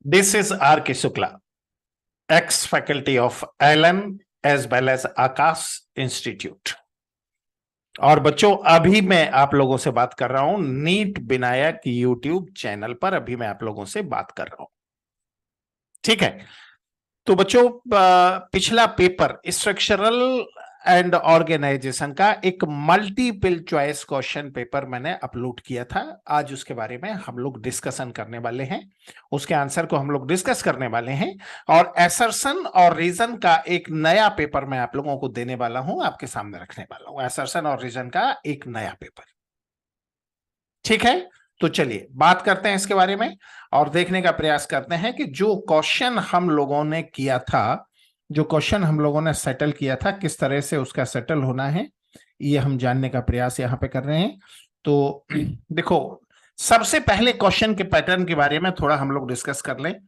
This is R.K. Shukla, ex-faculty of ALM as well as Akash institute. और बच्चों, अभी मैं आप लोगों से बात कर रहा हूं नीट विनायक यूट्यूब चैनल पर। अभी मैं आप लोगों से बात कर रहा हूं, ठीक है। तो बच्चों, पिछला पेपर स्ट्रक्चरल एंड ऑर्गेनाइजेशन का एक मल्टीपल चॉइस क्वेश्चन पेपर मैंने अपलोड किया था। आज उसके बारे में हम लोग डिस्कशन करने वाले हैं, उसके आंसर को हम लोग डिस्कस करने वाले हैं। और असर्शन और रीजन का एक नया पेपर मैं आप लोगों को देने वाला हूं, आपके सामने रखने वाला हूं। असर्शन और रीजन का एक नया पेपर, ठीक है। तो चलिए बात करते हैं इसके बारे में और देखने का प्रयास करते हैं कि जो क्वेश्चन हम लोगों ने किया था, जो क्वेश्चन हम लोगों ने सेटल किया था, किस तरह से उसका सेटल होना है, ये हम जानने का प्रयास यहां पे कर रहे हैं। तो देखो, सबसे पहले क्वेश्चन के पैटर्न के बारे में थोड़ा हम लोग डिस्कस कर लें।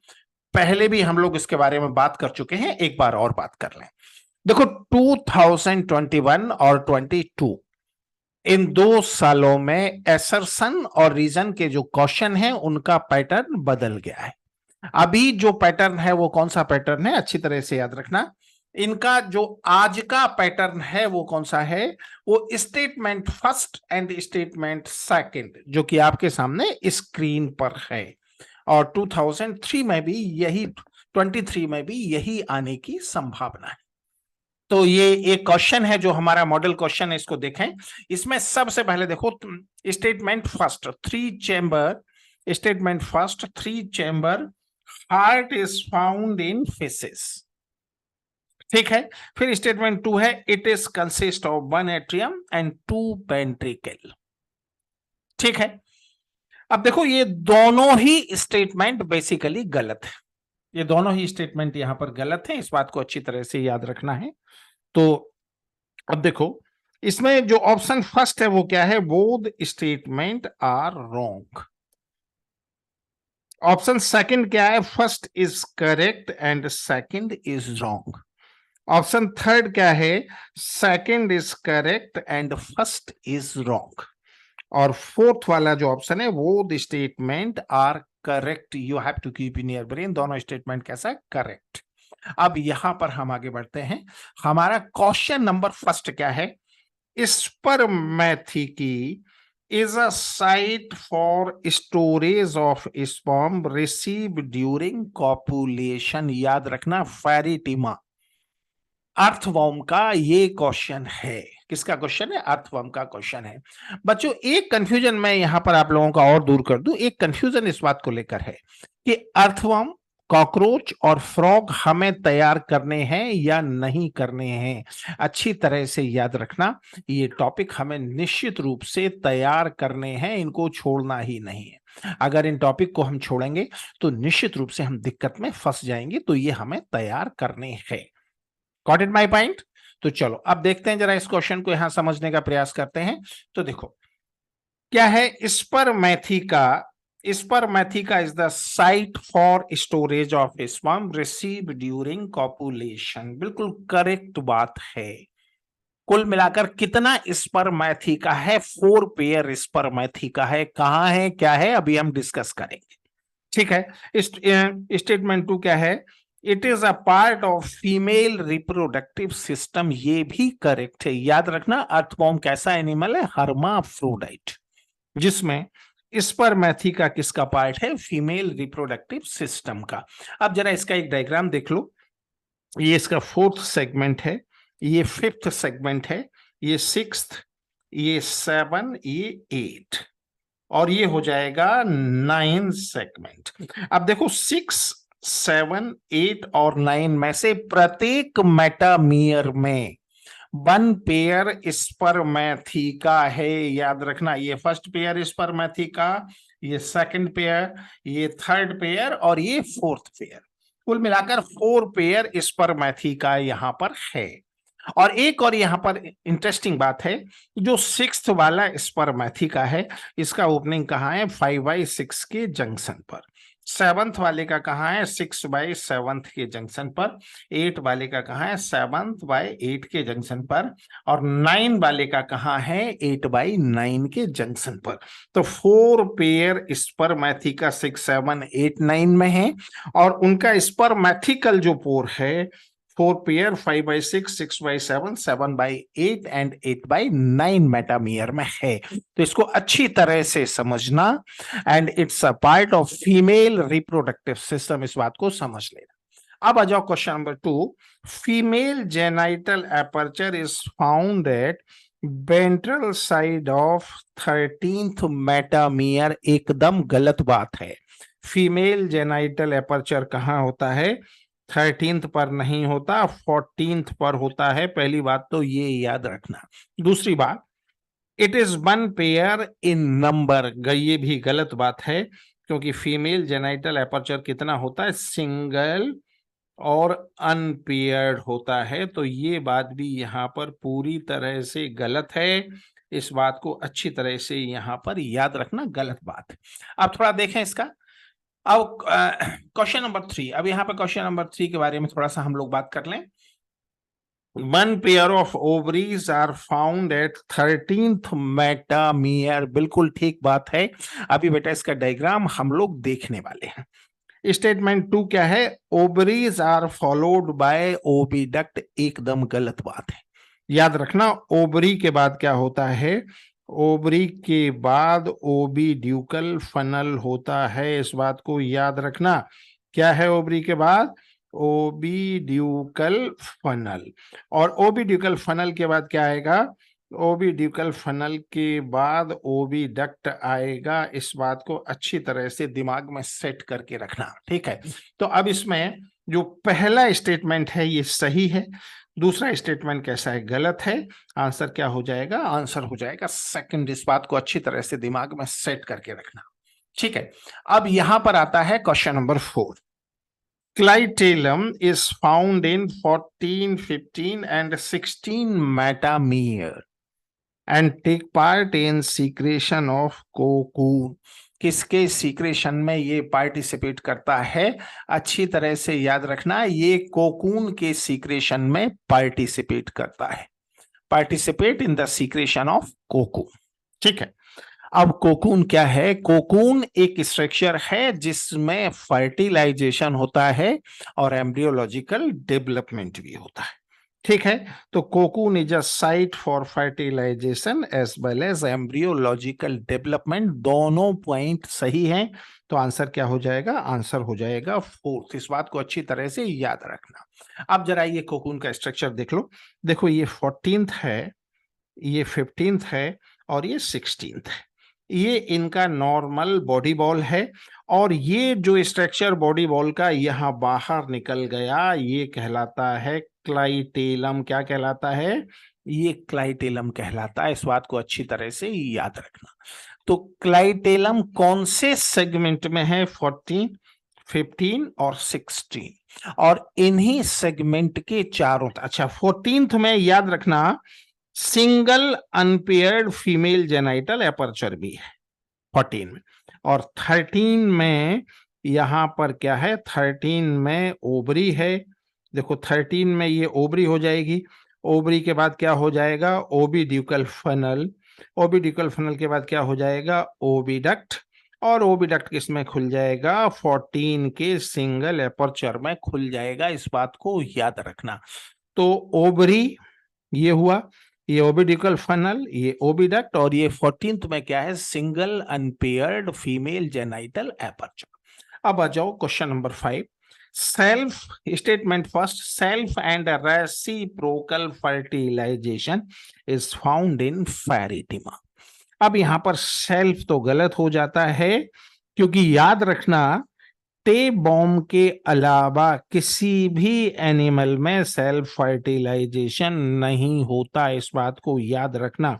पहले भी हम लोग इसके बारे में बात कर चुके हैं, एक बार और बात कर लें। देखो, 2021 और 22, इन 2 सालों में असर्शन और रीजन के जो क्वेश्चन हैं उनका पैटर्न बदल गया है। अभी जो पैटर्न है वो कौन सा पैटर्न है, अच्छी तरह से याद रखना। इनका जो आज का पैटर्न है वो कौन सा है, वो statement first and statement second, जो कि आपके सामने स्क्रीन पर है। और 2003 में भी यही, 23 में भी यही आने की संभावना है। तो ये एक क्वेश्चन है जो हमारा मॉडल क्वेश्चन है, इसको देखें। इसमें सबसे पहले देखो, statement first, 3 chamber, statement first 3 chamber heart is found in faces, ठीक है। फिर स्टेटमेंट 2 है, it is consist of 1 atrium and 2 ventricle, ठीक है। अब देखो, ये दोनों ही स्टेटमेंट बेसिकली गलत है। ये दोनों ही स्टेटमेंट यहां पर गलत है, इस बात को अच्छी तरह से याद रखना है। तो अब देखो, इसमें जो ऑप्शन फर्स्ट है वो क्या है, both statement are wrong. Option second क्या है, first is correct and second is wrong. Option third क्या है, second is correct and first is wrong. और फोर्थ वाला जो ऑप्शन है, वो the statement are correct. You have to keep in your brain, दोनों स्टेटमेंट कैसा है, करेक्ट। अब यहां पर हम आगे बढ़ते हैं। हमारा क्वेश्चन नंबर फर्स्ट क्या है, स्पर्मेथिकी is a site for storage of sperm received during copulation। याद रखना, फेरिटिमा, अर्थवर्म का ये क्वेश्चन है। किसका क्वेश्चन है, अर्थवर्म का क्वेश्चन है। बच्चों, एक कंफ्यूजन मैं यहां पर आप लोगों का और दूर कर दूं। एक कंफ्यूजन इस बात को लेकर है कि अर्थवर्म, कॉकरोच और फ्रॉग हमें तैयार करने हैं या नहीं करने हैं। अच्छी तरह से याद रखना, ये टॉपिक हमें निश्चित रूप से तैयार करने हैं, इनको छोड़ना ही नहीं है। अगर इन टॉपिक को हम छोड़ेंगे तो निश्चित रूप से हम दिक्कत में फंस जाएंगे, तो ये हमें तैयार करने हैं। Got it my point. तो चलो अब देखते हैं, जरा इस क्वेश्चन को यहां समझने का प्रयास करते हैं। तो देखो क्या है, spermatheca, spermatheca is the site for storage of sperm receive during copulation. बिल्कुल करेक्ट बात है। कुल मिलाकर कितना स्पर्मेथिका है, 4 पेयर स्पर्मेथिका है। कहां है, क्या है, अभी हम डिस्कस करेंगे, ठीक है। स्टेटमेंट 2 क्या है, it is a part of female reproductive system. ये भी करेक्ट है। याद रखना, अर्थवर्म कैसा एनिमल है, हर्माफ्रोडाइट, जिसमें स्पर्मेथिका किसका पार्ट है, फीमेल रिप्रोडक्टिव सिस्टम का। अब जरा इसका एक डायग्राम देख लो। ये इसका 4th सेगमेंट है, ये 5th सेगमेंट है, ये 6th, ये 7, ये 8, और ये हो जाएगा 9 सेगमेंट। अब देखो, 6, 7, 8 और 9 में से प्रत्येक मेटामियर में 1 पेयर स्पर्मेथिका है। याद रखना, ये फर्स्ट पेयर स्पर्मेथिका, ये सेकंड पेयर, ये थर्ड पेयर और ये 4th पेयर। कुल मिलाकर 4 पेयर स्पर्मेथिका यहां पर है। और एक और यहां पर इंटरेस्टिंग बात है, जो 6th वाला स्पर्मेथिका है, इसका ओपनिंग कहां है, 5/6 के जंक्शन पर। सेवंथ वाले का कहाँ है 6/7 के जंक्शन पर, 8 वाले का कहाँ है 7/8 के जंक्शन पर, और 9 वाले का कहाँ है 8/9 के जंक्शन पर। तो 4 पेयर स्पर्मैथिका 6, 7, 8, 9 में है, और उनका स्पर्मैथिकल जो पोर है 4 पेयर 5/6, 6/7, 7/8 एंड 8/9 मेटामियर में है। तो इसको अच्छी तरह से समझना, and it's a part of female reproductive system, इस बात को समझ लेना। अब आ जाओ question number 2। Female genital aperture is found at ventral side of 13th मेटामियर। एकदम गलत बात है। फीमेल जेनाइटल एपर्चर कहाँ होता है? 13th पर नहीं होता, 14th पर होता है। पहली बात तो ये याद रखना। दूसरी बात, it is 1 pair in number, ये भी गलत बात है, क्योंकि फीमेल जेनाइटल एपर्चर कितना होता है? सिंगल और अनपेयर्ड होता है। तो ये बात भी यहाँ पर पूरी तरह से गलत है। इस बात को अच्छी तरह से यहाँ पर याद रखना, गलत बात है। अब थोड़ा देखें इसका। अब क्वेश्चन नंबर 3, अब यहाँ पे क्वेश्चन नंबर 3 के बारे में थोड़ा सा हम लोग बात कर लें। 1 pair of ovaries are found at 13th metamere. बिल्कुल ठीक बात है। अभी बेटा इसका डायग्राम हम लोग देखने वाले हैं। स्टेटमेंट 2 क्या है? Ovaries are followed by oviduct. एकदम गलत बात है। याद रखना, ओवरी के बाद क्या होता है? ओवरी के बाद ओविड्यूकल फनल होता है। इस बात को याद रखना। क्या है ओवरी के बाद? ओविड्यूकल फनल। और ओविड्यूकल फनल के बाद क्या आएगा? ओविड्यूकल फनल के बाद ओविडक्ट आएगा। इस बात को अच्छी तरह से दिमाग में सेट करके रखना, ठीक है? तो अब इसमें जो पहला स्टेटमेंट है ये सही है, दूसरा स्टेटमेंट कैसा है? गलत है। आंसर क्या हो जाएगा? आंसर हो जाएगा सेकंड। इस बात को अच्छी तरह से दिमाग में सेट करके रखना, ठीक है? अब यहां पर आता है question number 4। Clitellum is found in 14, 15 and 16 metamere and take part in secretion of cocoon. किसके सीक्रेशन में ये पार्टिसिपेट करता है? अच्छी तरह से याद रखना, ये कोकून के सीक्रेशन में पार्टिसिपेट करता है। Participate in the secretion of cocoon, ठीक है? अब कोकून क्या है? कोकून एक स्ट्रक्चर है जिसमें फर्टिलाइजेशन होता है और एम्ब्रियोलॉजिकल डेवलपमेंट भी होता है, ठीक है? तो cocoon is a site for fertilisation as well as embryological development. दोनों पॉइंट सही हैं। तो आंसर क्या हो जाएगा? आंसर हो जाएगा 4th। इस बात को अच्छी तरह से याद रखना। अब जरा ये कोकून का स्ट्रक्चर देख लो। देखो, ये 14th है, ये 15th है, और ये 16th है। ये इनका नॉर्मल बॉडी बॉल है, और ये जो स्ट्रक्चर बॉडी बॉल का यहाँ बाहर निकल गया, ये कहलाता है क्लाइटेलम। क्या कहलाता है? ये क्लाइटेलम कहलाता है। इस बात को अच्छी तरह से याद रखना। तो क्लाइटेलम कौन से सेगमेंट में है? 14, 15 और 16, और इन्हीं सेगमेंट के चारों, अच्छा 14th में याद रखना single unpaired female genital aperture भी है 14 में, और 13 में यहां पर क्या है? 13 में ओवरी है। देखो 13 में ये ओवरी हो जाएगी। ओवरी के बाद क्या हो जाएगा? ओविड्यूकल फनल। ओविड्यूकल फनल के बाद क्या हो जाएगा? ओविडक्ट। और ओविडक्ट किसमें खुल जाएगा? 14 के सिंगल एपर्चर में खुल जाएगा। इस बात को याद रखना। तो ओवरी ये हुआ, ये ओविड्यूकल फनल, ये ओविडक्ट, और ये 14th में क्या है? Single unpaired female genital aperture. अब आ जाओ question number 5। Self statement first, self and reciprocal fertilization is found in Pheretima. अब यहां पर सेल्फ तो गलत हो जाता है, क्योंकि याद रखना टेबॉम के अलावा किसी भी एनिमल में सेल्फ फर्टिलाइजेशन नहीं होता। इस बात को याद रखना,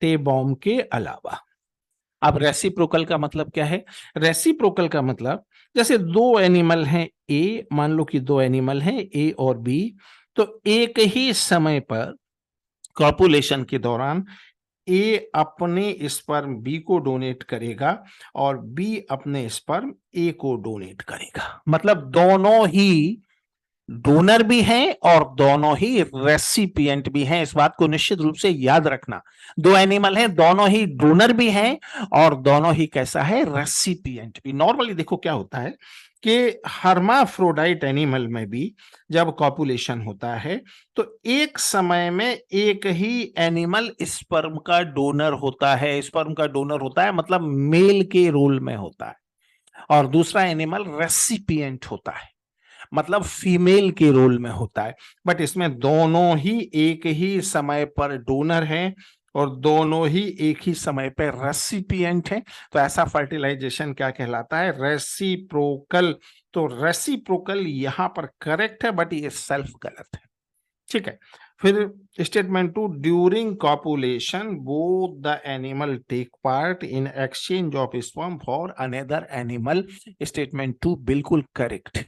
टेबॉम के अलावा। अब रेसिप्रोकल का मतलब क्या है? रेसिप्रोकल का मतलब, जैसे दो एनिमल हैं ए, मान लो कि दो एनिमल हैं ए और बी, तो एक ही समय पर कॉपुलेशन के दौरान ए अपने स्पर्म बी को डोनेट करेगा और बी अपने स्पर्म ए को डोनेट करेगा। मतलब दोनों ही डोनर भी हैं और दोनों ही रेसिपिएंट भी हैं। इस बात को निश्चित रूप से याद रखना। दो एनिमल हैं, दोनों ही डोनर भी हैं और दोनों ही कैसा है, रेसिपिएंट भी। नॉर्मली देखो क्या होता है कि हर्माफ्रोडाइट एनिमल में भी जब कॉपुलेशन होता है तो एक समय में एक ही एनिमल स्पर्म का डोनर होता है। स्पर्म का डोनर होता है मतलब मेल के रोल में होता है, और दूसरा एनिमल रेसिपिएंट होता है मतलब फीमेल के रोल में होता है। बट इसमें दोनों ही एक ही समय पर डोनर हैं और दोनों ही एक ही समय पर रेसिपिएंट हैं। तो ऐसा फर्टिलाइजेशन क्या कहलाता है, रेसिप्रोकल। तो रेसिप्रोकल यहां पर करेक्ट है, बट ये सेल्फ गलत है। ठीक है, फिर statement 2, during copulation both the animal take part in exchange of sperm for another animal. Statement 2 बिल्कुल करेक्ट।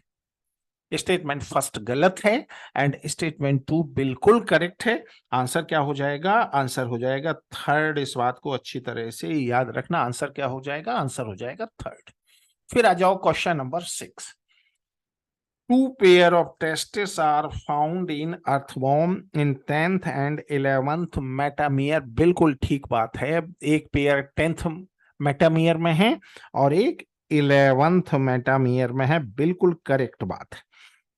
स्टेटमेंट फर्स्ट गलत है एंड स्टेटमेंट 2 बिल्कुल करेक्ट है। आंसर क्या हो जाएगा, आंसर हो जाएगा थर्ड। इस बात को अच्छी तरह से याद रखना। आंसर क्या हो जाएगा, आंसर हो जाएगा थर्ड। फिर आ जाओ question number 6। Two pair of testes are found in earthworm in 10th and 11th मेटामियर। बिल्कुल ठीक बात है। एक पेयर 10th मेटामियर में है और एक 11th मेटामियर में है। बिल्कुल करेक्ट बात है।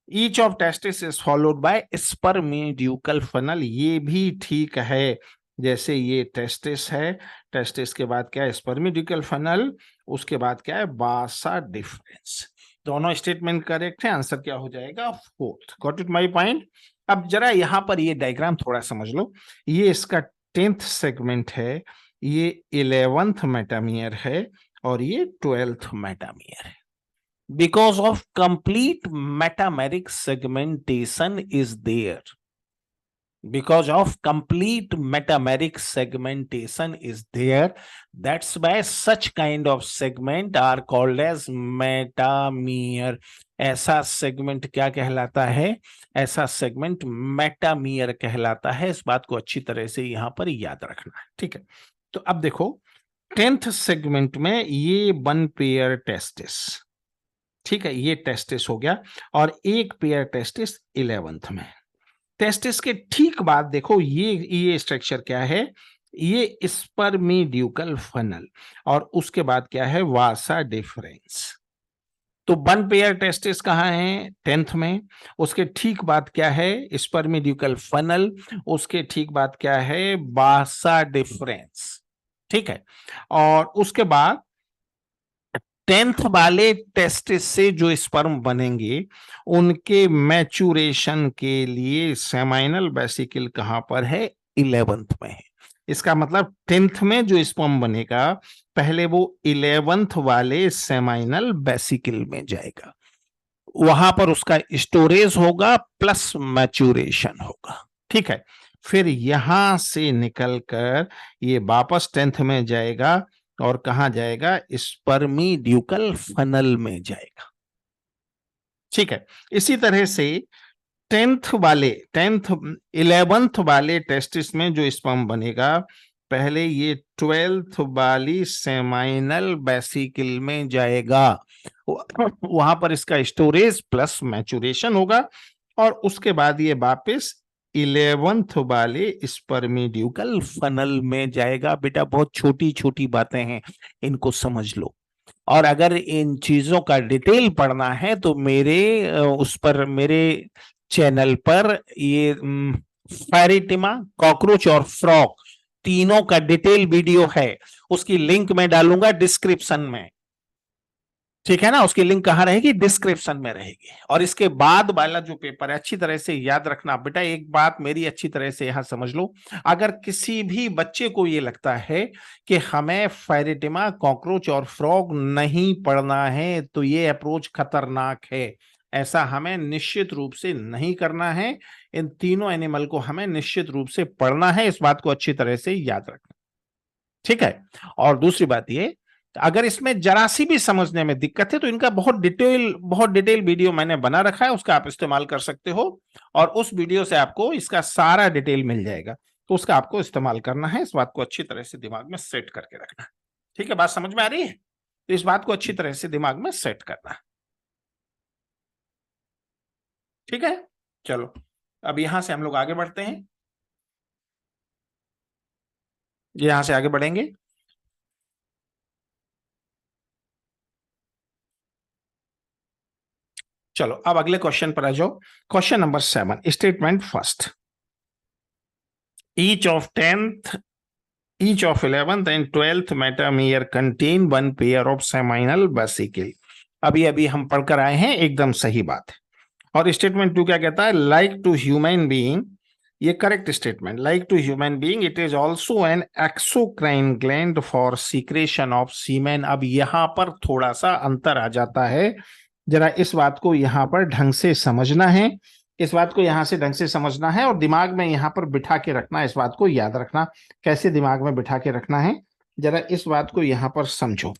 Each of testis is followed by spermiducal funnel. ये भी ठीक है। जैसे ये टेस्टिस है, टेस्टिस के बाद क्या है, स्पर्मिड्यूकल फनल, उसके बाद क्या है, बासा डिफरेंस। दोनों स्टेटमेंट करेक्ट है। आंसर क्या हो जाएगा, fourth. Got it my point. अब जरा यहां पर ये डायग्राम थोड़ा समझ लो। ये इसका 10th सेगमेंट है, ये 11th मेटामियर है और ये 12th मेटामियर है। Because of complete metameric segmentation is there. Because of complete metameric segmentation is there. That's why such kind of segment are called as metamer. ऐसा सेगमेंट क्या कहलाता है, ऐसा सेगमेंट मेटामियर कहलाता है। इस बात को अच्छी तरह से यहां पर याद रखना है। ठीक है, तो अब देखो 10th सेगमेंट में ये 1 पेयर टेस्टिस, ठीक है, ये टेस्टिस हो गया और एक पेयर टेस्टिस 11th में। टेस्टिस के ठीक बाद देखो ये स्ट्रक्चर क्या है, ये स्पर्मिड्यूकल फनल और उसके बाद क्या है, वासा डिफरेंस। तो 1 पेयर टेस्टिस कहाँ है, 10th में। उसके ठीक बाद क्या है, स्पर्मिड्यूकल फनल। उसके ठीक बाद क्या है, वासा डिफरेंस। ठीक है, और उसके बाद 10th वाले टेस्टिस से जो स्पर्म बनेंगे उनके मैच्योरेशन के लिए सेमाइनल वेसिकल कहां पर है, 11th में है। इसका मतलब 10th में जो स्पर्म बनेगा पहले वो 11th वाले सेमाइनल वेसिकल में जाएगा, वहां पर उसका स्टोरेज होगा प्लस मैच्योरेशन होगा। ठीक है, फिर यहां से निकलकर ये वापस 10th में जाएगा और कहां जाएगा, स्पर्मिड्यूकल फनल में जाएगा। ठीक है, इसी तरह से 11th वाले टेस्टिस में जो स्पर्म बनेगा पहले ये 12th वाली सेमाइनल वेसिकल में जाएगा, वहां पर इसका स्टोरेज प्लस मैच्योरेशन होगा और उसके बाद ये वापस 11th वाले स्पर्मिड्यूकल फनल में जाएगा। बेटा बहुत छोटी छोटी बातें हैं, इनको समझ लो। और अगर इन चीजों का डिटेल पढ़ना है तो उस पर मेरे चैनल पर ये फेरिटिमा, कॉकरोच और फ्रॉग तीनों का डिटेल वीडियो है, उसकी लिंक मैं डालूंगा डिस्क्रिप्शन में। ठीक है ना, उसकी लिंक कहां रहेगी, डिस्क्रिप्शन में रहेगी। और इसके बाद वाला जो पेपर है अच्छी तरह से याद रखना। बेटा एक बात मेरी अच्छी तरह से यहां समझ लो, अगर किसी भी बच्चे को ये लगता है कि हमें फेरिटिमा, कॉकरोच और फ्रॉग नहीं पढ़ना है तो ये अप्रोच खतरनाक है। ऐसा हमें निश्चित रूप से नहीं करना है। इन तीनों एनिमल को हमें निश्चित रूप से पढ़ना है। इस बात को अच्छी तरह से याद रखना। ठीक है, और दूसरी बात ये, अगर इसमें जरा सी भी समझने में दिक्कत है तो इनका बहुत डिटेल वीडियो मैंने बना रखा है, उसका आप इस्तेमाल कर सकते हो और उस वीडियो से आपको इसका सारा डिटेल मिल जाएगा। तो उसका आपको इस्तेमाल करना है। इस बात को अच्छी तरह से दिमाग में सेट करके रखना है। ठीक है, बात समझ में आ रही है? तो इस बात को अच्छी तरह से दिमाग में सेट करना है। ठीक है, चलो अब यहां से हम लोग आगे बढ़ते हैं। यहां से आगे बढ़ेंगे। चलो अब अगले क्वेश्चन पर आ जाओ। Question number 7, statement first. Each of 10th, each of 11th and 12th metamere contain one pair of seminal vesicle। अभी अभी हम पढ़कर आए हैं, एकदम सही बात है। और स्टेटमेंट 2 क्या कहता है? लाइक टू ह्यूमन बीइंग, ये correct statement, like to human being it is also an exocrine gland for secretion of semen. अब यहां पर थोड़ा सा अंतर आ जाता है, जरा इस बात को यहां पर ढंग से समझना है। इस बात को यहां से ढंग से समझना है और दिमाग में यहां पर बिठा के रखना है। इस बात को याद रखना। कैसे दिमाग में बिठा के रखना है, जरा इस बात को यहां पर समझो।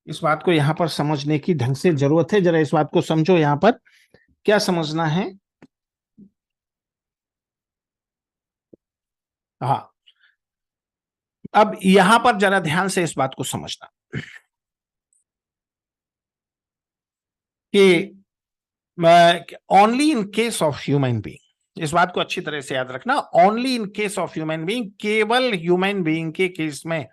इस बात को यहां पर समझने की ढंग से जरूरत है। जरा इस बात को समझो, यहां पर क्या समझना है। हाँ, अब यहां पर जरा ध्यान से इस बात को समझना कि only in case of human being, इस बात को अच्छी तरह से याद रखना, only in case of human being, केवल ह्यूमन बीइंग के केस में,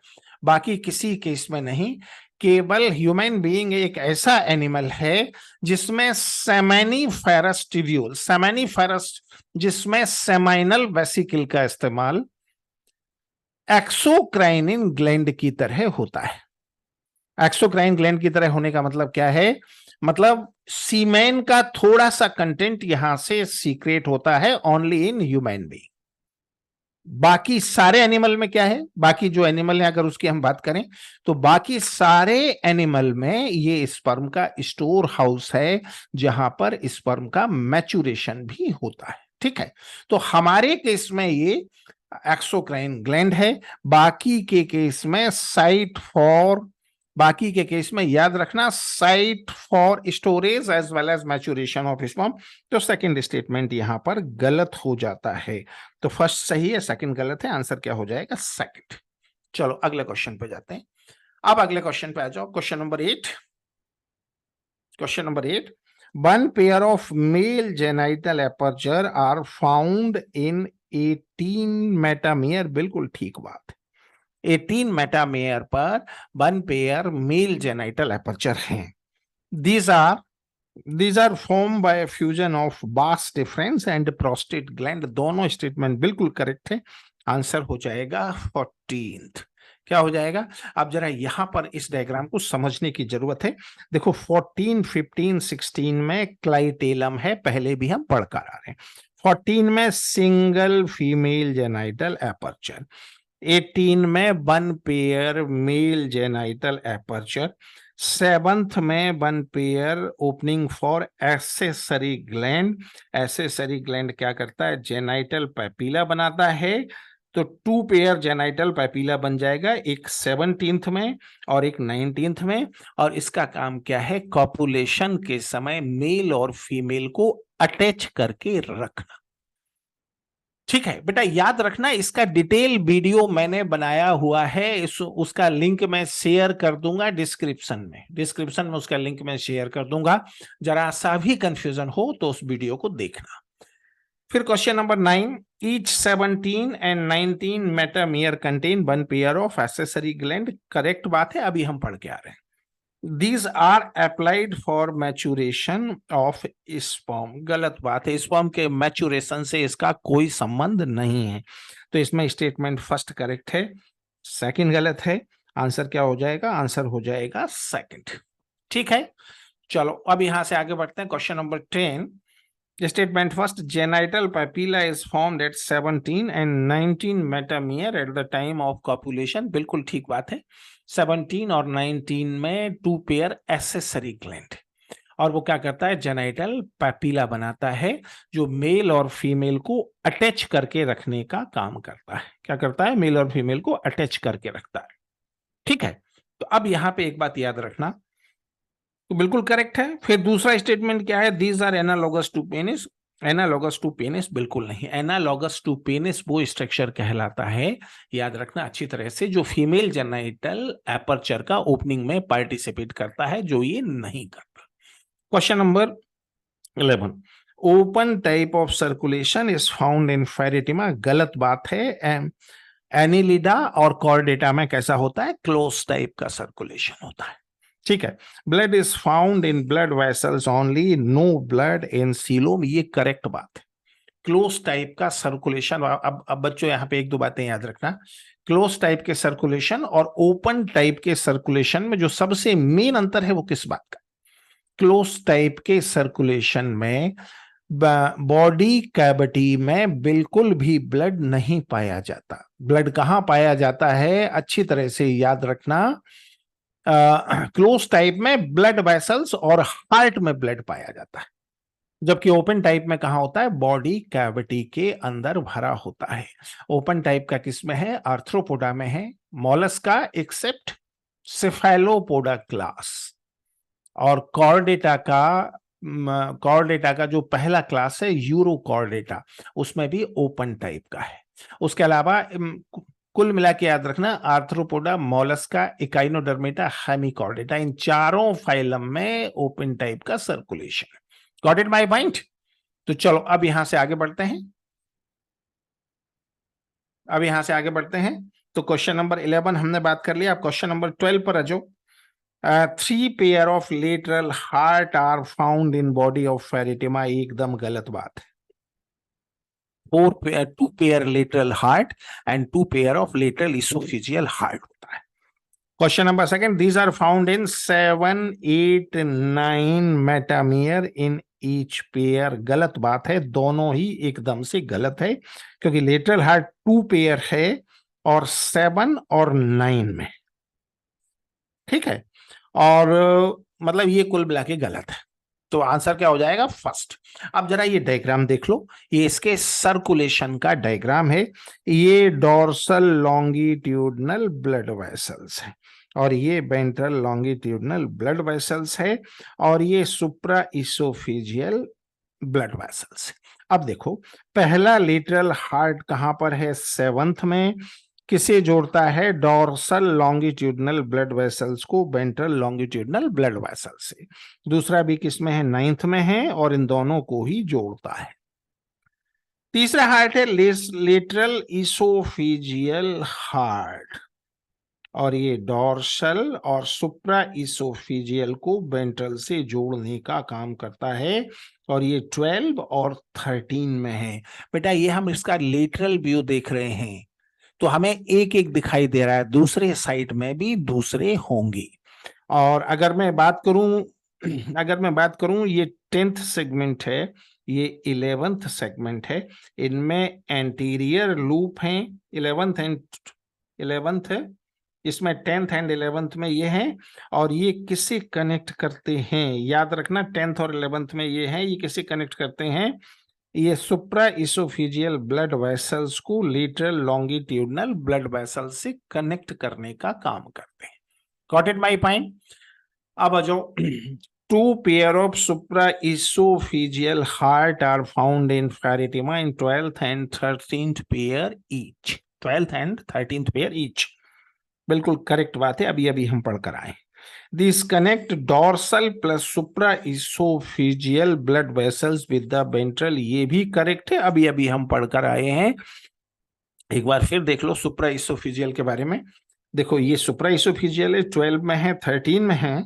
बाकी किसी केस में नहीं। केवल ह्यूमन बीइंग एक ऐसा एनिमल है जिसमें सेमेनिफेरस टिब्यूल, सेमेनिफेरस, जिसमें सेमाइनल वेसिकल का इस्तेमाल एक्सोक्राइनिन ग्लैंड की तरह होता है। एक्सोक्राइन ग्लैंड की तरह होने का मतलब क्या है? मतलब सीमेन का थोड़ा सा कंटेंट यहां से सीक्रेट होता है ओनली इन ह्यूमन बीइंग। बाकी सारे एनिमल में क्या है? बाकी जो एनिमल है अगर उसकी हम बात करें तो बाकी सारे एनिमल में ये स्पर्म का स्टोर हाउस है, जहां पर स्पर्म का मैच्योरेशन भी होता है। ठीक है, तो हमारे केस में ये एक्सोक्राइन ग्लैंड है, बाकी के केस में साइट फॉर, बाकी के केस में याद रखना site for storage as well as maturation of sperm. तो सेकंड स्टेटमेंट यहां पर गलत हो जाता है। तो फर्स्ट सही है, सेकंड गलत है। आंसर क्या हो जाएगा? सेकंड। चलो अगले क्वेश्चन पे जाते हैं। अब अगले क्वेश्चन पे आ जाओ। Question number 8। Question number 8, one pair of male genital aperture are found in 18 metamere. बिल्कुल ठीक बात। 18 मेटामेयर पर one pair male genital aperture हैं। These are these are formed by a fusion of vas deferens and prostate gland। दोनों statement बिल्कुल correct है। Answer हो जाएगा 14th। क्या हो जाएगा? अब जरा यहां पर इस डायग्राम को समझने की जरूरत है। देखो 14, 15, 16 में क्लाइटेलम है, पहले भी हम पढ़कर आ रहे हैं। 14 में सिंगल फीमेल जेनाइटल एपर्चर, 18 में one pair male genital aperture, 7th में one pair opening for accessory gland. Accessory gland क्या करता है? जेनाइटल पैपिला बनाता है। तो 2 पेयर जेनाइटल पैपिला बन जाएगा, एक 17th में और एक 19th में। और इसका काम क्या है? कॉपुलेशन के समय मेल और फीमेल को अटैच करके रखना। ठीक है बेटा, याद रखना, इसका डिटेल वीडियो मैंने बनाया हुआ है। उसका लिंक मैं शेयर कर दूंगा डिस्क्रिप्शन में। डिस्क्रिप्शन में उसका लिंक मैं शेयर कर दूंगा। जरा सा भी कंफ्यूजन हो तो उस वीडियो को देखना। फिर question number 9, each 17 and 19 metamere contain one pair of accessory gland. Correct बात है, अभी हम पढ़ के आ रहे हैं। These are applied for maturation of sperm। गलत बात है, स्पर्म के मैच्योरेशन से इसका कोई संबंध नहीं है। तो इसमें स्टेटमेंट फर्स्ट करेक्ट है, सेकंड गलत है। आंसर क्या हो जाएगा? आंसर हो जाएगा सेकंड। ठीक है, चलो अब यहां से आगे बढ़ते हैं। Question number 10, statement first, genital papilla is formed at 17 and 19 metamere at the time of copulation. बिल्कुल ठीक बात है। 17 और 19 में 2 पेयर एक्सेसरी ग्लैंड, और वो क्या करता है? जेनाइटल पैपिला बनाता है, जो मेल और फीमेल को अटैच करके रखने का काम करता है। क्या करता है? मेल और फीमेल को अटैच करके रखता है। ठीक है, तो अब यहां पे एक बात याद रखना, तो बिल्कुल करेक्ट है। फिर दूसरा स्टेटमेंट क्या है? These are analogous to penis. Analogous to penis बिल्कुल नहीं। एनालॉगस टू पेनिस वो स्ट्रक्चर कहलाता है, याद रखना अच्छी तरह से, जो फीमेल जेनाइटल एपर्चर का ओपनिंग में पार्टिसिपेट करता है, जो ये नहीं करता। Question number 11, open type of circulation is found in Pheretima, गलत बात है। एनिलिडा और कॉर्डेटा में कैसा होता है, क्लोज टाइप का सर्कुलेशन होता है। ठीक है, blood is found in blood vessels only, no blood in coelom, ये करेक्ट बात है। क्लोज टाइप का सर्कुलेशन, अब बच्चों यहाँ पे एक दो बातें याद रखना। क्लोज टाइप के सर्कुलेशन और ओपन टाइप के सर्कुलेशन में जो सबसे मेन अंतर है वो किस बात का, क्लोज टाइप के सर्कुलेशन में बॉडी कैविटी में बिल्कुल भी ब्लड नहीं पाया जाता। ब्लड कहां पाया जाता है, अच्छी तरह से याद रखना, क्लोज टाइप में ब्लड वेसल्स और हार्ट में ब्लड पाया जाता है, जबकि ओपन टाइप में कहां होता है, बॉडी कैविटी के अंदर भरा होता है। ओपन टाइप का किसमें है, आर्थ्रोपोडा में है, मोलस्का एक्सेप्ट सेफेलोपोडा क्लास, और कॉर्डेटा का जो पहला क्लास है यूरोकॉर्डेटा, उसमें भी ओपन टाइप का है। उसके अलावा कुल मिला के याद रखना, आर्थ्रोपोडा, मोलस्का, इकाइनोडर्मेटा, हेमिकॉर्डेटा, इन चारों फाइलम में ओपन टाइप का circulation. Got it my point? तो चलो अब यहां से आगे बढ़ते हैं। तो क्वेश्चन नंबर 11 हमने बात कर लिया। अब क्वेश्चन नंबर 12 पर आ जाओ। 3 pair of lateral heart are found in body of Pheretima, एकदम गलत बात है। 2 pair lateral heart and 2 pair of lateral oesophageal heart होता है। Question number 2, these are found in 7, 8, 9 metamere in each pair, गलत बात है, दोनों ही एकदम से गलत है, क्योंकि लेटरल हार्ट 2 पेयर है और 7 और 9 में, ठीक है, और मतलब ये कुल मिला के गलत है। तो आंसर क्या हो जाएगा, फर्स्ट। अब जरा ये डायग्राम देख लो, ये इसके सर्कुलेशन का डायग्राम है। ये डोर्सल लॉन्गिट्यूडनल ब्लड वेसल्स है, और ये वेंट्रल लॉन्गिट्यूडनल ब्लड वेसल्स है, और ये सुप्रा इसोफिजियल ब्लड वेसल्स। अब देखो, पहला लेटरल हार्ट कहां पर है, 7th में, किसे जोड़ता है, डोर्सल लॉन्गिट्यूडनल ब्लड वेसल्स को वेंट्रल लॉन्गिट्यूडनल ब्लड वेसल से। दूसरा भी किसमें है, 9th में है, और इन दोनों को ही जोड़ता है। तीसरा हार्ट है लेटरल इसोफिजियल हार्ट, और ये डोर्सल और सुप्रा इसोफिजियल को वेंट्रल से जोड़ने का काम करता है, और ये 12 और 13 में है। बेटा ये हम इसका लेटरल व्यू देख रहे हैं, तो हमें एक एक दिखाई दे रहा है, दूसरे साइड में भी दूसरे होंगे। और अगर मैं बात करूं ये 10th सेगमेंट है, ये 11th सेगमेंट है, इनमें एंटीरियर लूप हैं, 11th है, इसमें 10th एंड 11th में ये हैं, और ये किसे कनेक्ट करते हैं, याद रखना, 10th और 11th में ये हैं, ये किसे कनेक्ट करते हैं, ये सुप्रा इसोफिजियल ब्लड वेसल्स को लेटरल लॉन्गिट्यूडनल ब्लड वेसल से कनेक्ट करने का काम करते हैं। Got it my point? अब आ जाओ, 2 pair of supra oesophageal heart are found in Pheretima in 12th and 13th pair each. 12th and 13th pair each, बिल्कुल करेक्ट बात है, अभी अभी हम पढ़कर आए। These connect dorsal plus supraesophageal blood vessels with the ventral, ये भी करेक्ट है, अभी अभी हम पढ़कर आए हैं। एक बार फिर देख लो सुप्राइसोफिजियल के बारे में। देखो ये सुप्राइसोफिजियल है, 12 में है, 13 में है,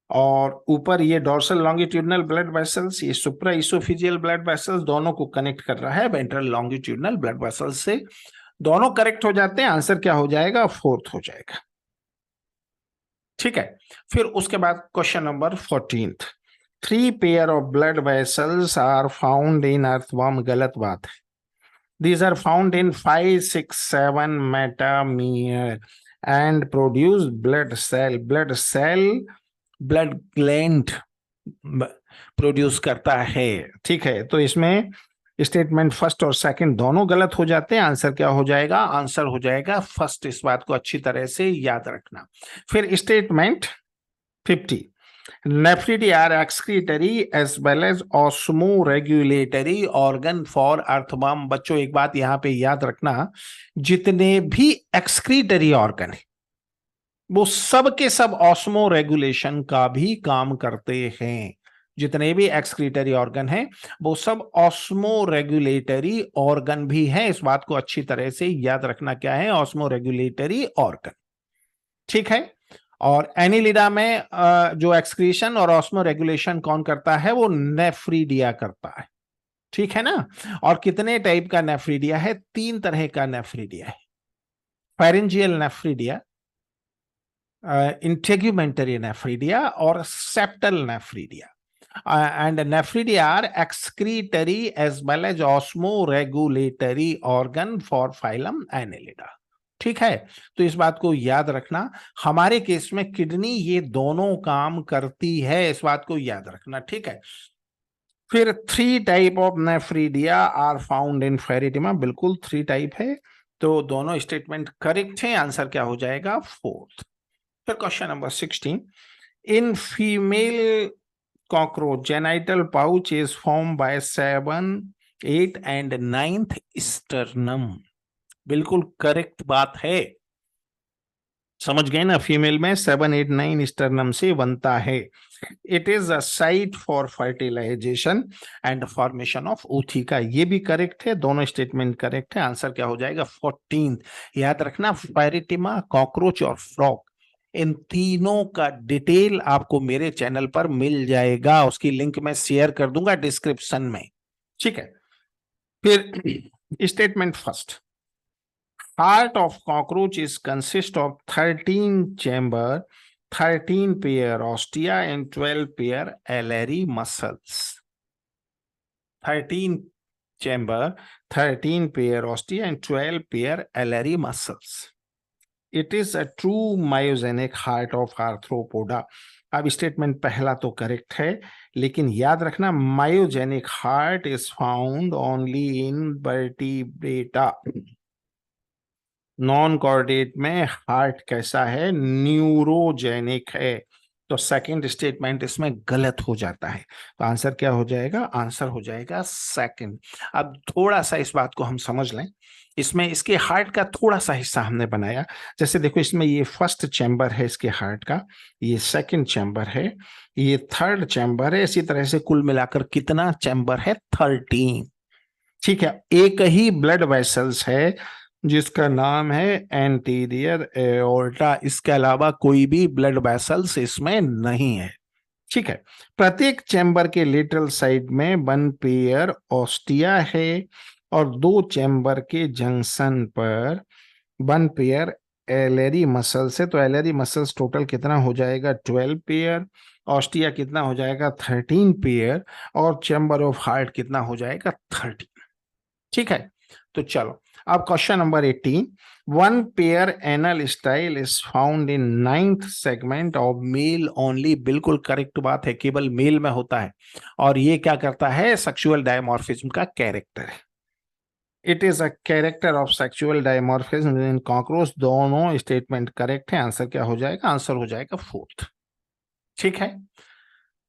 और ऊपर ये डोर्सल लॉन्गिट्यूडनल ब्लड वेसल्स, ये सुप्राइसोफिजियल ब्लड वेसल्स, दोनों को कनेक्ट कर रहा है वेंट्रल लॉन्गिट्यूडनल ब्लड वेसल्स से। दोनों करेक्ट हो जाते हैं, आंसर क्या हो जाएगा, 4th हो जाएगा। ठीक है, फिर उसके बाद question number 14, 3 pair of blood vessels are found in earthworm, गलत बात है। These are found in 5, 6, 7 मेटामियर and produce blood cell blood gland produce करता है। ठीक है, तो इसमें स्टेटमेंट फर्स्ट और सेकंड दोनों गलत हो जाते हैं, आंसर क्या हो जाएगा, आंसर हो जाएगा फर्स्ट। इस बात को अच्छी तरह से याद रखना। फिर statement 50, Nephridia are excretory as well as osmoregulatory organ for earthworm। बच्चों एक बात यहां पे याद रखना, जितने भी excretory organ है वो सब के सब ऑस्मो रेगुलेशन का भी काम करते हैं। जितने भी एक्सक्रीटरी ऑर्गन हैं वो सब ऑस्मो रेगुलेटरी ऑर्गन भी हैं। इस बात को अच्छी तरह से याद रखना, क्या है ऑस्मो रेगुलेटरी ऑर्गन, ठीक है। और एनिलिडा में जो एक्सक्रीशन और ऑस्मो रेगुलेशन कौन करता है, वो नेफ्रीडिया करता है, ठीक है ना। और कितने टाइप का नेफ्रीडिया है, 3 तरह का नेफ्रीडिया है। Pharyngeal nephridia, integumentary nephridia or septal nephridia, and nephridia are excretory as well as osmoregulatory organ for phylum Annelida, ठीक है। तो इस बात को याद रखना, हमारे केस में किडनी ये दोनों काम करती है, इस बात को याद रखना, ठीक है। फिर 3 type of nephridia are found in Pheretima, बिल्कुल 3 टाइप है, तो दोनों स्टेटमेंट करेक्ट है। आंसर क्या हो जाएगा, 4th। फिर question number 16, in female cockroach genital pouch is formed by 7, 8 and 9th sternum। बिल्कुल करेक्ट बात है, समझ गए ना। फीमेल में 7, 8, 9 स्टर्नम से बनता है। It is a site for fertilisation and formation of ootheca, ये भी करेक्ट है, दोनों स्टेटमेंट करेक्ट है। आंसर क्या हो जाएगा, 14th। याद रखना, फेरिटिमा, कॉकरोच और फ्रॉग, इन तीनों का डिटेल आपको मेरे चैनल पर मिल जाएगा, उसकी लिंक मैं शेयर कर दूंगा डिस्क्रिप्शन में, ठीक है। फिर statement first, heart of cockroach is consist of 13 chamber, 13 pair ostia and 12 pair एलरी muscles. 13 chamber, 13 pair ostia and 12 pair एलरी muscles. It is a true myogenic heart of arthropoda. अब statement पहला तो correct है, लेकिन याद रखना myogenic heart is found only in vertebrata. Non chordate में heart कैसा है, न्यूरोजेनिक है। तो सेकंड स्टेटमेंट इसमें गलत हो जाता है। तो आंसर क्या हो जाएगा, आंसर हो जाएगा सेकंड। अब थोड़ा सा इस बात को हम समझ लें, इसमें इसके हार्ट का थोड़ा सा हिस्सा हमने बनाया। जैसे देखो, इसमें ये फर्स्ट चैम्बर है इसके हार्ट का, ये सेकंड चैम्बर है, ये थर्ड चैम्बर है। इसी तरह से कुल मिलाकर कितना चैम्बर है, 13, ठीक है। एक ही ब्लड वेसल्स है जिसका नाम है एंटीरियर एओर्टा, इसके अलावा कोई भी ब्लड वेसल्स इसमें नहीं है, ठीक है। प्रत्येक चैम्बर के लेटरल साइड में 1 पेयर ऑस्टिया है और 2 चैम्बर के जंक्शन पर 1 पेयर एलरी मसल्स है। तो एलरी मसल्स टोटल कितना हो जाएगा, 12 पेयर, ऑस्टिया कितना हो जाएगा, 13 पेयर, और चैम्बर ऑफ हार्ट कितना हो जाएगा, 13, ठीक है। तो चलो अब question number 18, 1 pair anal style is found in 9th segment of male only. बिल्कुल करेक्ट बात है, केवल मेल में होता है, और ये क्या करता है, सेक्सुअल डायमॉर्फिज्म का कैरेक्टर है। It is a character of sexual dimorphism in cockroach. दोनों स्टेटमेंट करेक्ट है। आंसर क्या हो जाएगा, आंसर हो जाएगा 4th, ठीक है।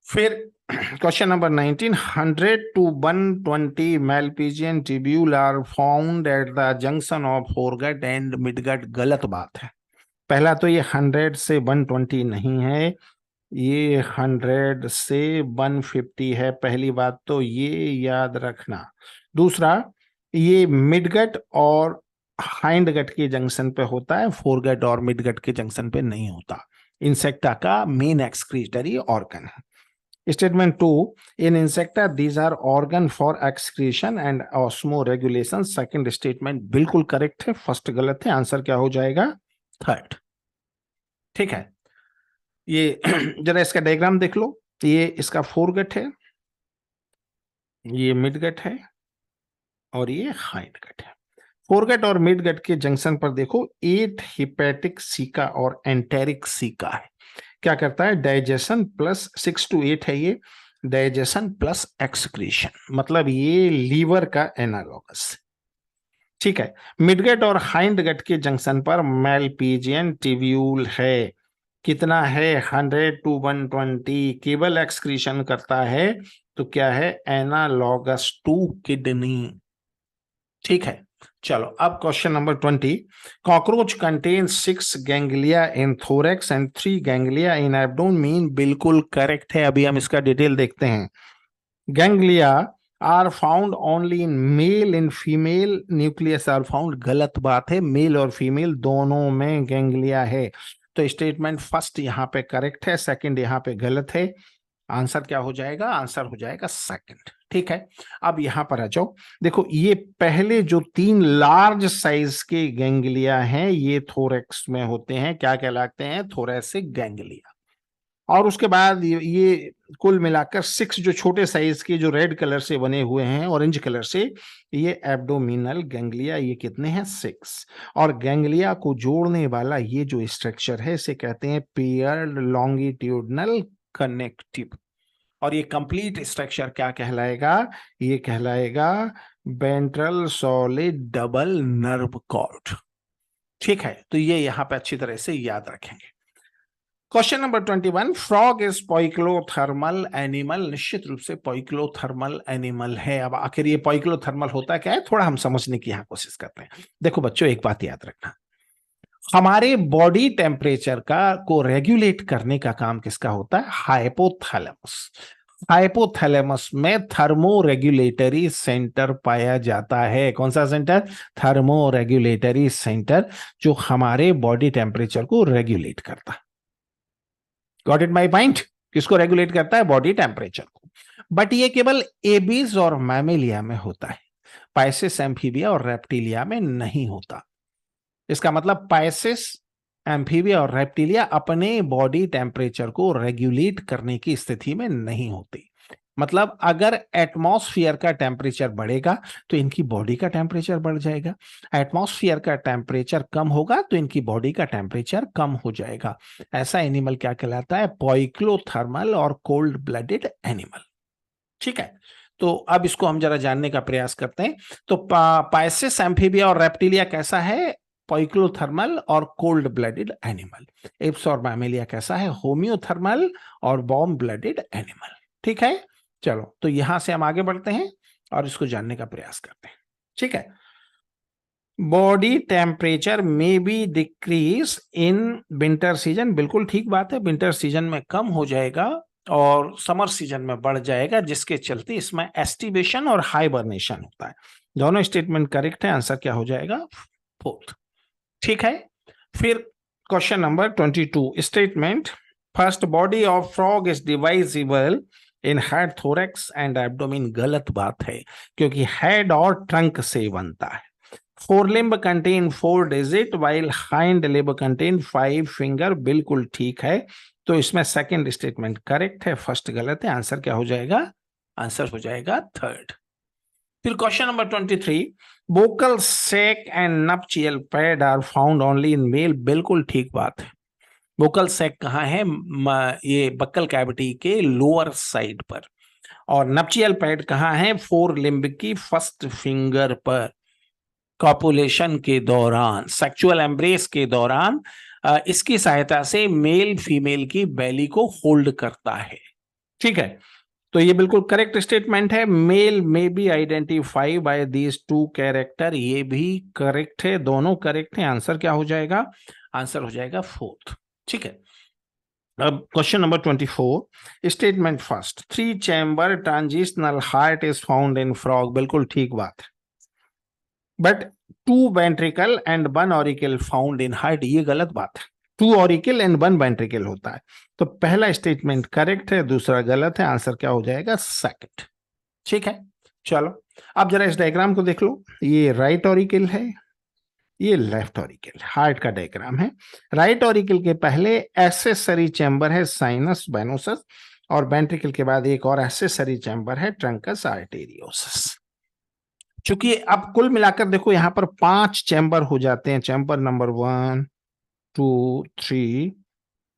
फिर question number 19, 100 to 120 Malpighian tubule are found at the junction of foregut and midgut। गलत बात है। पहला तो ये 100 से 120 नहीं है, ये 100 से 150 है, पहली बात तो ये याद रखना। दूसरा, ये मिडगट और हाइंडगट के जंक्शन पे होता है, फोरगट और मिडगट के जंक्शन पे नहीं होता। इंसेक्टा का मेन एक्सक्रीटरी ऑर्गन है। Statement 2, in insecta these are organ for excretion and osmoregulation। Second statement बिल्कुल करेक्ट है, फर्स्ट गलत है। आंसर क्या हो जाएगा, 3rd, ठीक है। ये जरा इसका डायग्राम देख लो, ये इसका फोरगट है, ये मिडगट है, और ये हाइंडगट है। फोरगट और मिडगट के जंक्शन पर देखो 8 हिपैटिक सीका और एंटेरिक सीका है। क्या करता है, डाइजेशन प्लस 6 to 8 है ये, डाइजेशन प्लस एक्सक्रीशन, मतलब ये लीवर का एनालॉगस, ठीक है। मिडगट और हाइंडगट के जंक्शन पर मैलपीजियन टिब्यूल है। कितना है 100 to 120, केवल एक्सक्रीशन करता है तो क्या है, एनालॉगस टू किडनी। ठीक है, चलो अब question number 20। Cockroach contain 6 ganglia in thorax and 3 ganglia in abdomen, बिल्कुल करेक्ट है। अभी हम इसका डिटेल देखते हैं। Ganglia are found only in male, in female nucleus are found, गलत बात है, मेल और फीमेल दोनों में गैंग्लिया है। तो स्टेटमेंट फर्स्ट यहाँ पे करेक्ट है, सेकंड यहाँ पे गलत है। आंसर क्या हो जाएगा, आंसर हो जाएगा सेकंड। ठीक है, अब यहां पर आ जाओ। देखो ये पहले जो 3 लार्ज साइज के गैंग्लिया हैं ये थोरेक्स में होते हैं, क्या कहलाते हैं, थोरेसिक गैंग्लिया। और उसके बाद ये कुल मिलाकर 6 जो छोटे साइज के जो रेड कलर से बने हुए हैं, ऑरेंज कलर से, ये एब्डोमिनल गैंग्लिया, ये कितने हैं, 6। और गैंग्लिया को जोड़ने वाला ये जो स्ट्रक्चर है इसे कहते हैं पेयर्ड लॉन्गिट्यूडनल कनेक्टिव। और ये कंप्लीट स्ट्रक्चर क्या कहलाएगा, ये कहलाएगा ventral solid double nerve cord. ठीक है, तो ये यहां पे अच्छी तरह से याद रखेंगे। Question number 21, frog is poikilothermal animal, निश्चित रूप से पॉइक्लोथर्मल एनिमल है। अब आखिर ये पॉइक्लोथर्मल होता क्या है, थोड़ा हम समझने की यहां कोशिश करते हैं। देखो बच्चों, एक बात याद रखना, हमारे बॉडी टेम्परेचर का को रेगुलेट करने का काम किसका होता है, हाइपोथैलेमस। हाइपोथैलेमस में थर्मो रेगुलेटरी सेंटर पाया जाता है। कौन सा सेंटर, थर्मो रेगुलेटरी सेंटर, जो हमारे बॉडी टेम्परेचर को रेगुलेट करता है। गॉट इट माय पॉइंट, किसको रेगुलेट करता है, बॉडी टेम्परेचर को। बट ये केवल एबीज और मैमेलिया में होता है, पाइसेस, एम्फीबिया और रेप्टिलिया में नहीं होता। इसका मतलब पाइसेस, एम्फीबिया और रेप्टिलिया अपने बॉडी टेम्परेचर को रेगुलेट करने की स्थिति में नहीं होती। मतलब अगर एटमॉस्फेयर का टेम्परेचर बढ़ेगा तो इनकी बॉडी का टेम्परेचर बढ़ जाएगा, एटमॉस्फेयर का टेम्परेचर कम होगा तो इनकी बॉडी का टेम्परेचर कम हो जाएगा। ऐसा एनिमल क्या कहलाता है, पॉइक्लोथर्मल और कोल्ड ब्लडेड एनिमल। ठीक है, तो अब इसको हम जरा जानने का प्रयास करते हैं। तो पाइसेस, एम्फीबिया और रेप्टिलिया कैसा है, पॉइक्लोथर्मल और कोल्ड ब्लडेड एनिमल। एप्स और मैमेलिया कैसा है, होम्योथर्मल और वार्म ब्लडेड एनिमल। ठीक है, चलो तो यहां से हम आगे बढ़ते हैं और इसको जानने का प्रयास करते हैं। ठीक है, बॉडी टेम्परेचर में be decrease in winter season, बिल्कुल ठीक बात है, विंटर सीजन में कम हो जाएगा और समर सीजन में बढ़ जाएगा, जिसके चलते इसमें एस्टिवेशन और हाइबरनेशन होता है। दोनों स्टेटमेंट करेक्ट है, आंसर क्या हो जाएगा, फोर्थ। ठीक है, फिर question number 22, statement first body of frog is divisible in head, thorax and abdomen, गलत बात है, क्योंकि हेड और ट्रंक से बनता है। Forelimb contain 4 digit while hind limb contain 5 finger, बिल्कुल ठीक है। तो इसमें सेकंड स्टेटमेंट करेक्ट है, फर्स्ट गलत है। आंसर क्या हो जाएगा, आंसर हो जाएगा थर्ड। फिर question number 23, vocal sac and nuptial pad are found only in male, बिल्कुल ठीक बात है। बोकल सैक कहाँ है, ये बक्कल कैविटी के लोअर साइड पर, और नप्चियल पैड कहाँ है, फोर लिम्ब की फर्स्ट फिंगर पर। कॉपुलेशन के दौरान, सेक्सुअल एम्ब्रेस के दौरान इसकी सहायता से मेल फीमेल की बेली को होल्ड करता है। ठीक है, तो ये बिल्कुल करेक्ट स्टेटमेंट है। Male may be identified by these 2 character, ये भी करेक्ट है, दोनों करेक्ट है। आंसर क्या हो जाएगा, आंसर हो जाएगा फोर्थ। ठीक है, अब question number 24, statement first 3 chamber transitional heart is found in frog, बिल्कुल ठीक बात है। But 2 ventricle and 1 auricle found in heart, ये गलत बात है। 2 ऑरिकल एंड 1 वेंट्रिकल होता है। तो पहला स्टेटमेंट करेक्ट है, दूसरा गलत है। आंसर क्या हो जाएगा, सेकंड। ठीक है, चलो अब जरा इस डायग्राम को देख लो। ये राइट ऑरिकल है, ये लेफ्ट ऑरिकल, हार्ट का डायग्राम है। राइट ऑरिकल के पहले एसेसरी चैम्बर है साइनस वेनोसस, और वेंट्रिकल के बाद एक और एसेसरी चैम्बर है ट्रंकस आर्टेरियोसस। चूंकि अब कुल मिलाकर देखो यहां पर 5 चैम्बर हो जाते हैं, chamber number 1, 2, 3,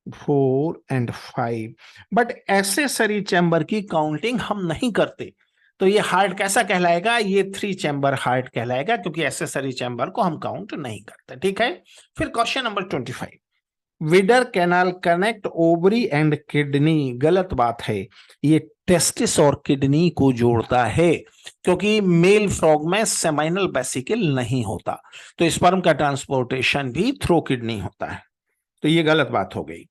4 and 5, but accessory chamber की काउंटिंग हम नहीं करते। तो ये हार्ट कैसा कहलाएगा, ये 3 चैम्बर हार्ट कहलाएगा, क्योंकि एसेसरी चैम्बर को हम काउंट नहीं करते। ठीक है, फिर question number 25, weeder canal connect ovary and kidney, गलत बात है। ये टेस्टिस और किडनी को जोड़ता है, क्योंकि मेल फ्रॉग में सेमाइनल वेसिकल नहीं होता, तो स्पर्म का ट्रांसपोर्टेशन भी थ्रू किडनी होता है। तो ये गलत बात हो गई।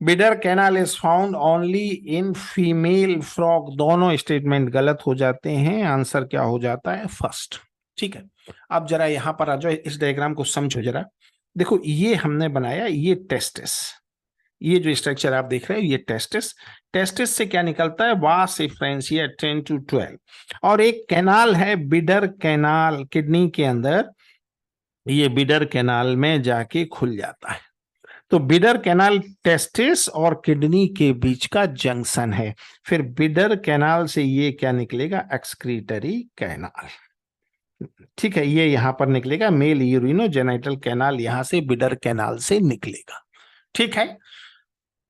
Bidder canal is found only in female frog, दोनों स्टेटमेंट गलत हो जाते हैं। आंसर क्या हो जाता है? फर्स्ट। ठीक है, अब जरा यहां पर आ जाओ, इस डायग्राम को समझो जरा। देखो ये हमने बनाया, ये टेस्टिस, ये जो स्ट्रक्चर आप देख रहे हो ये टेस्टिस। टेस्टिस से क्या निकलता है? वास एफरेंसिया 10 to 12, और एक कैनाल है बिडर कैनाल किडनी के अंदर, ये बिडर कैनाल में जाके खुल जाता है। तो बिडर कैनाल टेस्टिस और किडनी के बीच का जंक्शन है। फिर बिडर कैनाल से ये क्या निकलेगा? Excretory canal. ठीक है, ये यहां पर निकलेगा मेल यूरिनोजेनिटल कैनाल, यहां से बिडर कैनाल से निकलेगा। ठीक है,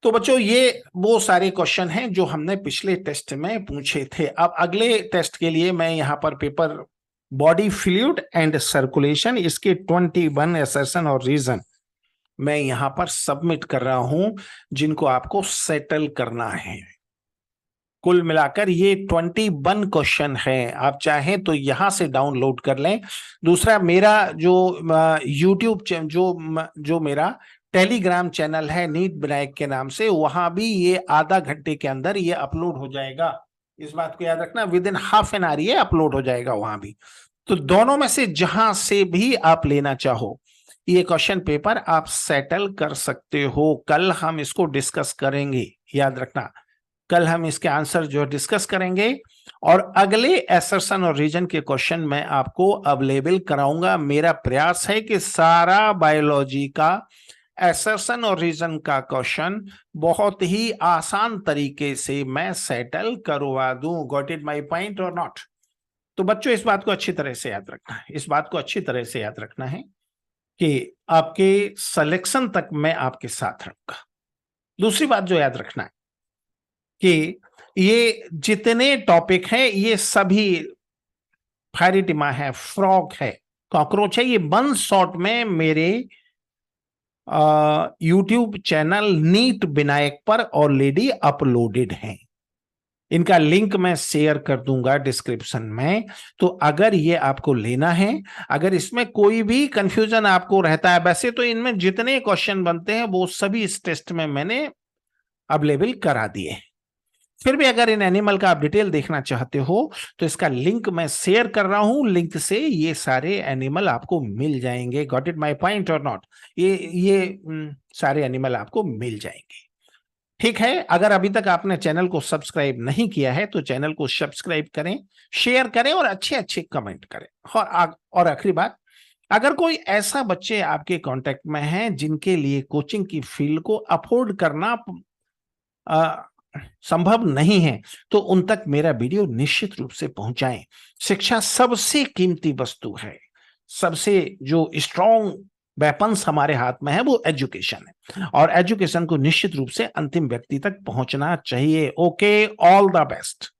तो बच्चों ये वो सारे क्वेश्चन हैं जो हमने पिछले टेस्ट में पूछे थे। अब अगले टेस्ट के लिए मैं यहां पर paper body fluid and circulation, इसके 21 असर्शन और रीजन मैं यहां पर सबमिट कर रहा हूं, जिनको आपको सेटल करना है। कुल मिलाकर ये 21 क्वेश्चन है, आप चाहें तो यहां से डाउनलोड कर लें। दूसरा, मेरा जो यूट्यूब जो मेरा टेलीग्राम चैनल है नीट विनायक के नाम से, वहां भी ये आधा घंटे के अंदर ये अपलोड हो जाएगा। इस बात को याद रखना, with in half an hour ये अपलोड हो जाएगा वहां भी। तो दोनों में से जहां से भी आप लेना चाहो ये क्वेश्चन पेपर आप सेटल कर सकते हो। कल हम इसको डिस्कस करेंगे, याद रखना, कल हम इसके आंसर जो डिस्कस करेंगे, और अगले असर्शन और रीजन के क्वेश्चन मैं आपको अवेलेबल कराऊंगा। मेरा प्रयास है कि सारा बायोलॉजी का असर्शन और रीजन का क्वेश्चन बहुत ही आसान तरीके से मैं सेटल करवा दूं। गॉट इट माय पॉइंट और नॉट? तो बच्चों इस बात को अच्छी तरह से याद रखना है, इस बात को अच्छी तरह से याद रखना है कि आपके सिलेक्शन तक मैं आपके साथ रहूंगा। दूसरी बात जो याद रखना है कि ये जितने टॉपिक हैं ये सभी फायरिटिमा है, फ्रॉग है, कॉकरोच है, ये वन शॉट में मेरे यूट्यूब चैनल नीट विनायक पर ऑलरेडी अपलोडेड हैं। इनका लिंक मैं शेयर कर दूंगा डिस्क्रिप्शन में। तो अगर ये आपको लेना है, अगर इसमें कोई भी कंफ्यूजन आपको रहता है, वैसे तो इनमें जितने क्वेश्चन बनते हैं वो सभी इस टेस्ट में मैंने अवेलेबल करा दिए। फिर भी अगर इन एनिमल का आप डिटेल देखना चाहते हो तो इसका लिंक मैं शेयर कर रहा हूं, लिंक से ये सारे एनिमल आपको मिल जाएंगे। गॉट इट माय पॉइंट और नॉट? ये सारे एनिमल आपको मिल जाएंगे। ठीक है, अगर अभी तक आपने चैनल को सब्सक्राइब नहीं किया है तो चैनल को सब्सक्राइब करें, शेयर करें और अच्छे अच्छे कमेंट करें। और आखिरी बात, अगर कोई ऐसा बच्चे आपके कांटेक्ट में हैं जिनके लिए कोचिंग की फील्ड को अफोर्ड करना संभव नहीं है, तो उन तक मेरा वीडियो निश्चित रूप से पहुंचाएं। शिक्षा सबसे कीमती वस्तु है, सबसे जो स्ट्रॉन्ग वेपन्स हमारे हाथ में है वो एजुकेशन है, और एजुकेशन को निश्चित रूप से अंतिम व्यक्ति तक पहुंचना चाहिए। Okay, all the best.